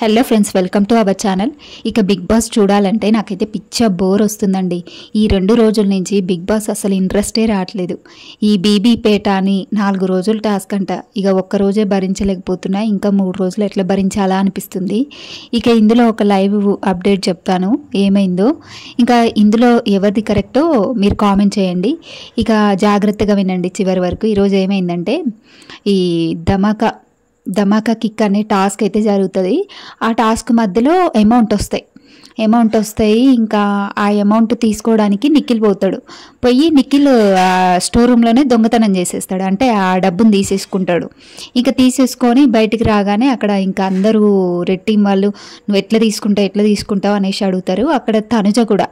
Hello friends, welcome to our channel. ఇక big boss చూడాలంటే నాకైతే పిచ్చ బోర్ వస్తుందండి. ఈ 2 రోజుల నుంచి బిగ్ బాస్ అసలు ఇంట్రెస్టే రావట్లేదు. ఈ బీబీ పేట అని 4 రోజులు టాస్క్ అంట. ఇక ఒక్క రోజే భరించలేకపోతున్నా, ఇంకా 3 రోజులు ఎట్లా భరించాలా అనిపిస్తుంది. ఇక ఇందులో ఒక లైవ్ అప్డేట్ చెప్తాను ఏమైందో. ఇంకా ఇందులో ఎవరిది కరెక్టో మీరు కామెంట్ చేయండి. ఇక జాగ్రత్తగా వినండి చివరి వరకు. ఈరోజు ఏమైందంటే ఈ ధమాకా కిక్ అనే టాస్క్ అయితే జరుగుతుంది. ఆ టాస్క్ మధ్యలో అమౌంట్ వస్తాయి. ఇంకా ఆ అమౌంట్ తీసుకోవడానికి నిఖిల్ పోయి నిఖిల్ స్టోర్ రూమ్లోనే దొంగతనం చేసేస్తాడు. అంటే ఆ డబ్బును తీసేసుకుంటాడు. ఇంకా తీసేసుకొని బయటికి రాగానే అక్కడ ఇంకా అందరూ రెడ్ టీం వాళ్ళు నువ్వు ఎట్లా తీసుకుంటావు అనేసి అడుగుతారు. అక్కడ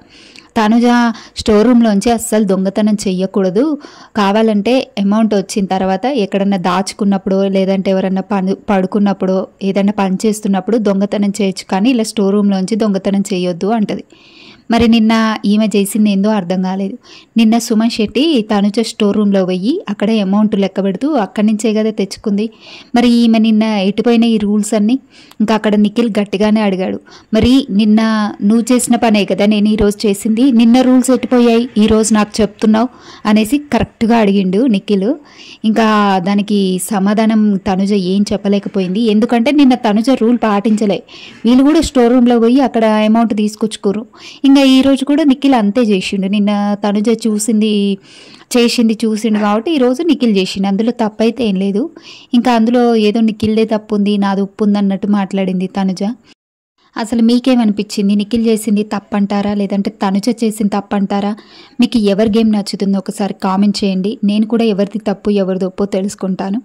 తనుజ స్టోర్ రూమ్లోంచి అస్సలు దొంగతనం చెయ్యకూడదు, కావాలంటే అమౌంట్ వచ్చిన తర్వాత ఎక్కడన్నా దాచుకున్నప్పుడు లేదంటే ఎవరన్నా పడుకున్నప్పుడు ఏదన్నా పని చేస్తున్నప్పుడు దొంగతనం చేయొచ్చు, కానీ ఇలా స్టోర్ రూమ్లోంచి దొంగతనం చేయొద్దు అంటది. మరి నిన్న ఈమె చేసింది ఏందో అర్థం కాలేదు. నిన్న సుమన్ శెట్టి తనుజ స్టోర్ రూమ్లో పోయి అక్కడ అమౌంట్ లెక్క పెడుతూ అక్కడి నుంచే కదా తెచ్చుకుంది. మరి ఈమె నిన్న ఎటుపోయిన ఈ రూల్స్ అన్నీ ఇంకా అక్కడ నిఖిల్ గట్టిగానే అడిగాడు. మరి నిన్న నువ్వు చేసిన పనే కదా నేను ఈరోజు చేసింది, నిన్న రూల్స్ ఎట్టిపోయాయి ఈరోజు నాకు చెప్తున్నావు అనేసి కరెక్ట్గా అడిగిండు నిఖిల్. ఇంకా దానికి సమాధానం తనుజ ఏం చెప్పలేకపోయింది. ఎందుకంటే నిన్న తనుజ రూల్ పాటించలే. వీళ్ళు కూడా స్టోర్ రూమ్లో పోయి అక్కడ అమౌంట్ తీసుకొచ్చుకోరు. ఇంకా ఈరోజు కూడా నిఖిల్ అంతే చేసిండు. నిన్న తనుజ చూసిండు కాబట్టి ఈరోజు నిఖిల్ చేసిండు. అందులో తప్పు అయితే ఏం లేదు. ఇంకా అందులో ఏదో నిఖిల్దే తప్పు ఉంది, నాది ఉప్పు ఉంది అన్నట్టు మాట్లాడింది తనుజ. అసలు మీకేమనిపించింది? నిఖిల్ చేసింది తప్పంటారా లేదంటే తనుజ చేసింది తప్పంటారా? మీకు ఎవరి గేమ్ నచ్చుతుందో ఒకసారి కామెంట్ చేయండి. నేను కూడా ఎవరిది తప్పు ఎవరిది ఒప్పో తెలుసుకుంటాను.